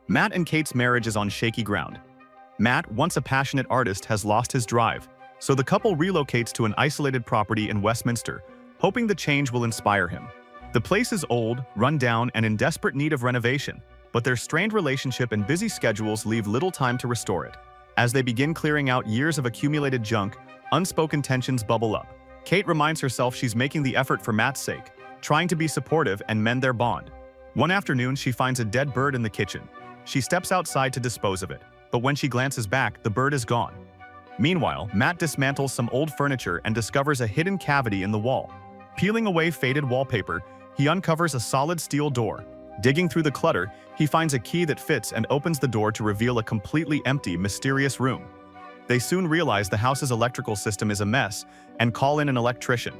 Matt and Kate's marriage is on shaky ground. Matt, once a passionate artist, has lost his drive, so the couple relocates to an isolated property in Westminster, hoping the change will inspire him. The place is old, run down, and in desperate need of renovation, but their strained relationship and busy schedules leave little time to restore it. As they begin clearing out years of accumulated junk, unspoken tensions bubble up. Kate reminds herself she's making the effort for Matt's sake, trying to be supportive and mend their bond. One afternoon, she finds a dead bird in the kitchen. She steps outside to dispose of it, but when she glances back, the bird is gone. Meanwhile, Matt dismantles some old furniture and discovers a hidden cavity in the wall. Peeling away faded wallpaper, he uncovers a solid steel door. Digging through the clutter, he finds a key that fits and opens the door to reveal a completely empty, mysterious room. They soon realize the house's electrical system is a mess and call in an electrician.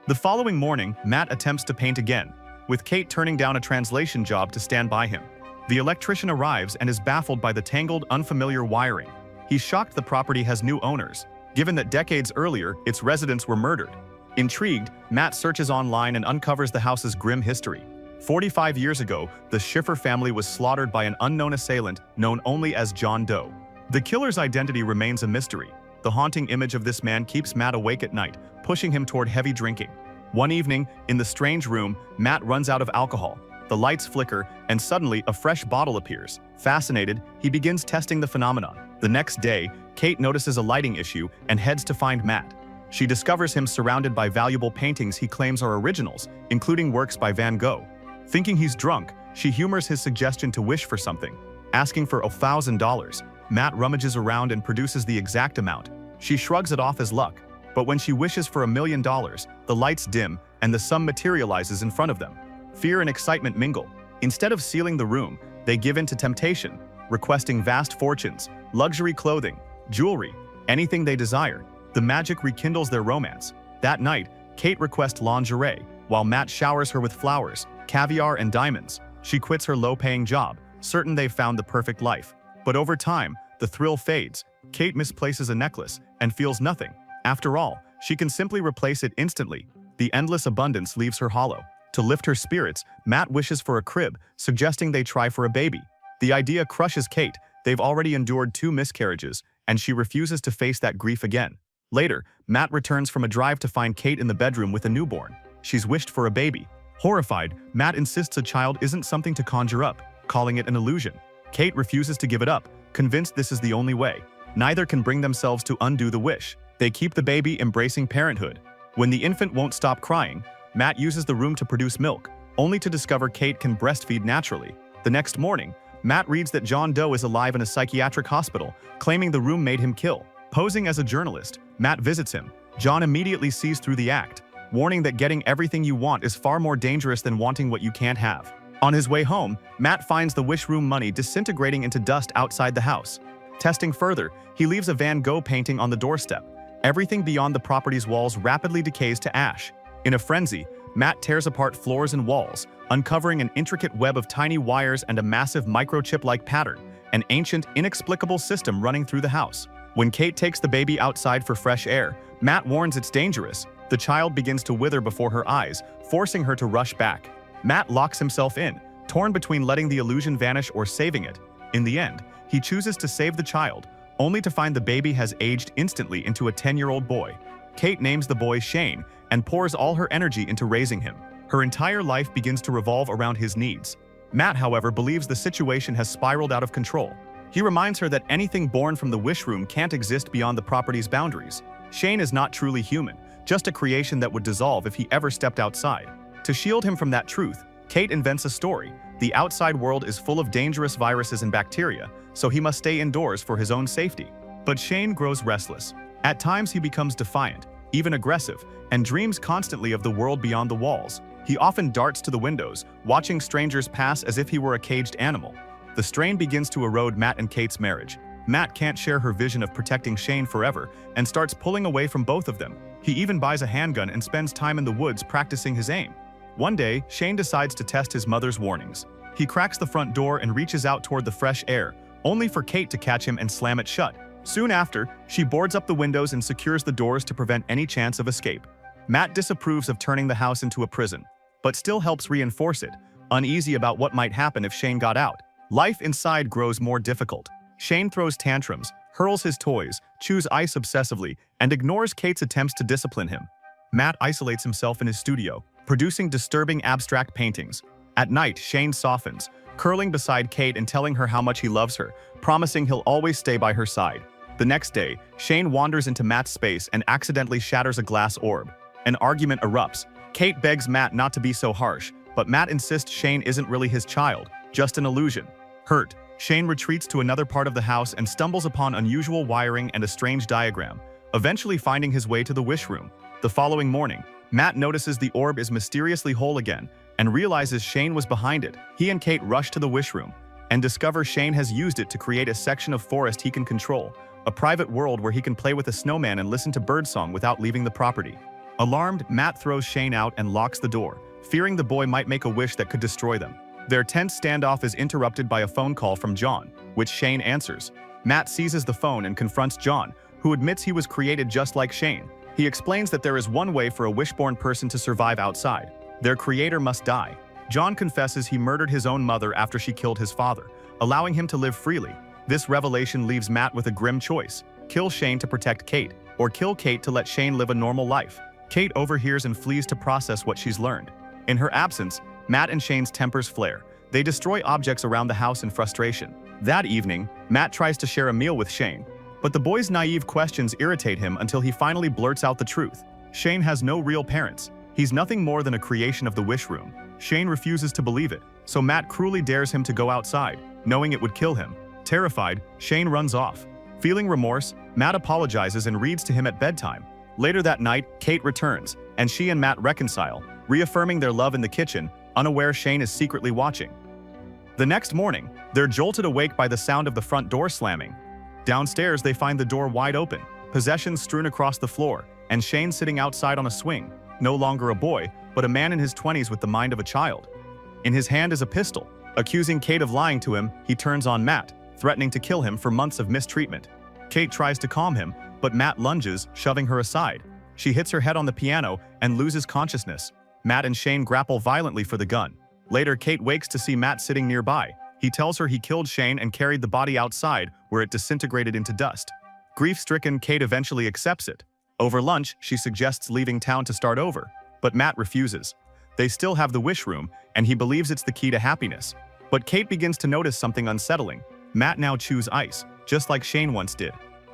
The following morning, Matt attempts to paint again, with Kate turning down a translation job to stand by him. The electrician arrives and is baffled by the tangled, unfamiliar wiring. He's shocked the property has new owners, given that decades earlier, its residents were murdered. Intrigued, Matt searches online and uncovers the house's grim history. 45 years ago, the Schiffer family was slaughtered by an unknown assailant known only as John Doe. The killer's identity remains a mystery. The haunting image of this man keeps Matt awake at night, pushing him toward heavy drinking. One evening, in the strange room, Matt runs out of alcohol. The lights flicker, and suddenly a fresh bottle appears. Fascinated, he begins testing the phenomenon. The next day, Kate notices a lighting issue and heads to find Matt. She discovers him surrounded by valuable paintings he claims are originals, including works by Van Gogh. Thinking he's drunk, she humors his suggestion to wish for something. Asking for $1,000, Matt rummages around and produces the exact amount. She shrugs it off as luck, but when she wishes for $1 million, the lights dim and the sum materializes in front of them. Fear and excitement mingle. Instead of sealing the room, they give in to temptation, requesting vast fortunes, luxury clothing, jewelry, anything they desire. The magic rekindles their romance. That night, Kate requests lingerie, while Matt showers her with flowers, caviar, and diamonds. She quits her low-paying job, certain they've found the perfect life. But over time, the thrill fades. Kate misplaces a necklace and feels nothing. After all, she can simply replace it instantly. The endless abundance leaves her hollow. To lift her spirits, Matt wishes for a crib, suggesting they try for a baby. The idea crushes Kate. They've already endured 2 miscarriages, and she refuses to face that grief again. Later, Matt returns from a drive to find Kate in the bedroom with a newborn. She's wished for a baby. Horrified, Matt insists a child isn't something to conjure up, calling it an illusion. Kate refuses to give it up, convinced this is the only way. Neither can bring themselves to undo the wish. They keep the baby, embracing parenthood. When the infant won't stop crying, Matt uses the room to produce milk, only to discover Kate can breastfeed naturally. The next morning, Matt reads that John Doe is alive in a psychiatric hospital, claiming the room made him kill. Posing as a journalist, Matt visits him. John immediately sees through the act, warning that getting everything you want is far more dangerous than wanting what you can't have. On his way home, Matt finds the wish room money disintegrating into dust outside the house. Testing further, he leaves a Van Gogh painting on the doorstep. Everything beyond the property's walls rapidly decays to ash. In a frenzy, Matt tears apart floors and walls, uncovering an intricate web of tiny wires and a massive microchip-like pattern, an ancient, inexplicable system running through the house. When Kate takes the baby outside for fresh air, Matt warns it's dangerous. The child begins to wither before her eyes, forcing her to rush back. Matt locks himself in, torn between letting the illusion vanish or saving it. In the end, he chooses to save the child, only to find the baby has aged instantly into a 10-year-old boy. Kate names the boy Shane and pours all her energy into raising him. Her entire life begins to revolve around his needs. Matt, however, believes the situation has spiraled out of control. He reminds her that anything born from the wish room can't exist beyond the property's boundaries. Shane is not truly human, just a creation that would dissolve if he ever stepped outside. To shield him from that truth, Kate invents a story. The outside world is full of dangerous viruses and bacteria, so he must stay indoors for his own safety. But Shane grows restless. At times he becomes defiant, even aggressive, and dreams constantly of the world beyond the walls. He often darts to the windows, watching strangers pass as if he were a caged animal. The strain begins to erode Matt and Kate's marriage. Matt can't share her vision of protecting Shane forever and starts pulling away from both of them. He even buys a handgun and spends time in the woods practicing his aim. One day, Shane decides to test his mother's warnings. He cracks the front door and reaches out toward the fresh air, only for Kate to catch him and slam it shut. Soon after, she boards up the windows and secures the doors to prevent any chance of escape. Matt disapproves of turning the house into a prison, but still helps reinforce it, uneasy about what might happen if Shane got out. Life inside grows more difficult. Shane throws tantrums, hurls his toys, chews ice obsessively, and ignores Kate's attempts to discipline him. Matt isolates himself in his studio, producing disturbing abstract paintings. At night, Shane softens, curling beside Kate and telling her how much he loves her, promising he'll always stay by her side. The next day, Shane wanders into Matt's space and accidentally shatters a glass orb. An argument erupts. Kate begs Matt not to be so harsh, but Matt insists Shane isn't really his child, just an illusion. Hurt, Shane retreats to another part of the house and stumbles upon unusual wiring and a strange diagram, eventually finding his way to the wish room. The following morning, Matt notices the orb is mysteriously whole again and realizes Shane was behind it. He and Kate rush to the wish room and discover Shane has used it to create a section of forest he can control, a private world where he can play with a snowman and listen to birdsong without leaving the property. Alarmed, Matt throws Shane out and locks the door, fearing the boy might make a wish that could destroy them. Their tense standoff is interrupted by a phone call from John, which Shane answers. Matt seizes the phone and confronts John, who admits he was created just like Shane. He explains that there is one way for a wishborn person to survive outside. Their creator must die. John confesses he murdered his own mother after she killed his father, allowing him to live freely. This revelation leaves Matt with a grim choice: kill Shane to protect Kate, or kill Kate to let Shane live a normal life. Kate overhears and flees to process what she's learned. In her absence, Matt and Shane's tempers flare. They destroy objects around the house in frustration. That evening, Matt tries to share a meal with Shane, but the boy's naive questions irritate him until he finally blurts out the truth. Shane has no real parents. He's nothing more than a creation of the wish room. Shane refuses to believe it, so Matt cruelly dares him to go outside, knowing it would kill him. Terrified, Shane runs off. Feeling remorse, Matt apologizes and reads to him at bedtime. Later that night, Kate returns, and she and Matt reconcile, reaffirming their love in the kitchen, unaware Shane is secretly watching. The next morning, they're jolted awake by the sound of the front door slamming. Downstairs, they find the door wide open, possessions strewn across the floor, and Shane sitting outside on a swing, no longer a boy, but a man in his 20s with the mind of a child. In his hand is a pistol. Accusing Kate of lying to him, he turns on Matt, threatening to kill him for months of mistreatment. Kate tries to calm him, but Matt lunges, shoving her aside. She hits her head on the piano and loses consciousness. Matt and Shane grapple violently for the gun. Later, Kate wakes to see Matt sitting nearby. He tells her he killed Shane and carried the body outside, where it disintegrated into dust. Grief-stricken, Kate eventually accepts it. Over lunch, she suggests leaving town to start over, but Matt refuses. They still have the wish room, and he believes it's the key to happiness. But Kate begins to notice something unsettling. Matt now chews ice, just like Shane once did.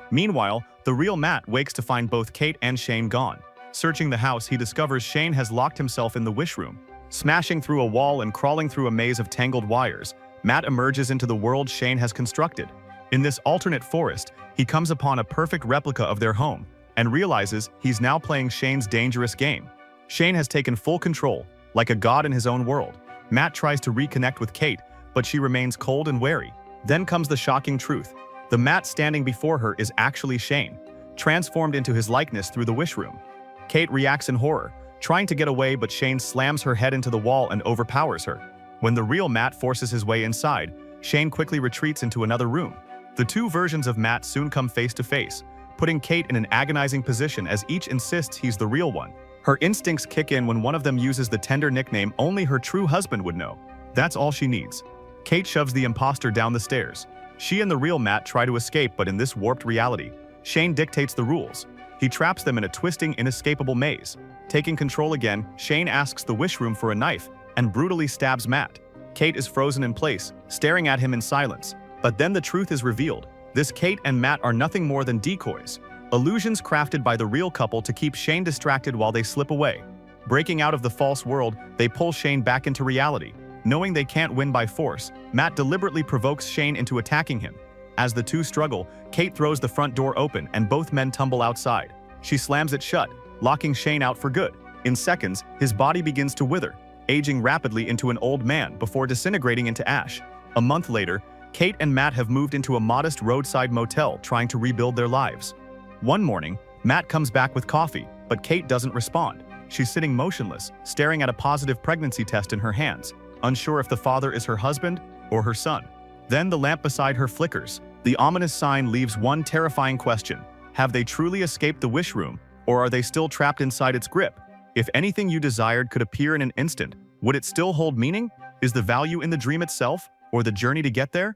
Meanwhile, the real Matt wakes to find both Kate and Shane gone. Searching the house, he discovers Shane has locked himself in the wish room. Smashing through a wall and crawling through a maze of tangled wires, Matt emerges into the world Shane has constructed. In this alternate forest, he comes upon a perfect replica of their home and realizes he's now playing Shane's dangerous game. Shane has taken full control, like a god in his own world. Matt tries to reconnect with Kate, but she remains cold and wary. Then comes the shocking truth. The Matt standing before her is actually Shane, transformed into his likeness through the wish room. Kate reacts in horror, trying to get away, but Shane slams her head into the wall and overpowers her. When the real Matt forces his way inside, Shane quickly retreats into another room. The two versions of Matt soon come face to face, putting Kate in an agonizing position as each insists he's the real one. Her instincts kick in when one of them uses the tender nickname only her true husband would know. That's all she needs. Kate shoves the imposter down the stairs. She and the real Matt try to escape, but in this warped reality, Shane dictates the rules. He traps them in a twisting, inescapable maze. Taking control again, Shane asks the wish room for a knife and brutally stabs Matt. Kate is frozen in place, staring at him in silence. But then the truth is revealed. This Kate and Matt are nothing more than decoys, illusions crafted by the real couple to keep Shane distracted while they slip away. Breaking out of the false world, they pull Shane back into reality. Knowing they can't win by force, Matt deliberately provokes Shane into attacking him. As the two struggle, Kate throws the front door open and both men tumble outside. She slams it shut, locking Shane out for good. In seconds, his body begins to wither, aging rapidly into an old man before disintegrating into ash. A month later, Kate and Matt have moved into a modest roadside motel trying to rebuild their lives. One morning, Matt comes back with coffee, but Kate doesn't respond. She's sitting motionless, staring at a positive pregnancy test in her hands, unsure if the father is her husband or her son. Then the lamp beside her flickers. The ominous sign leaves one terrifying question. Have they truly escaped the wish room, or are they still trapped inside its grip? If anything you desired could appear in an instant, would it still hold meaning? Is the value in the dream itself, or the journey to get there?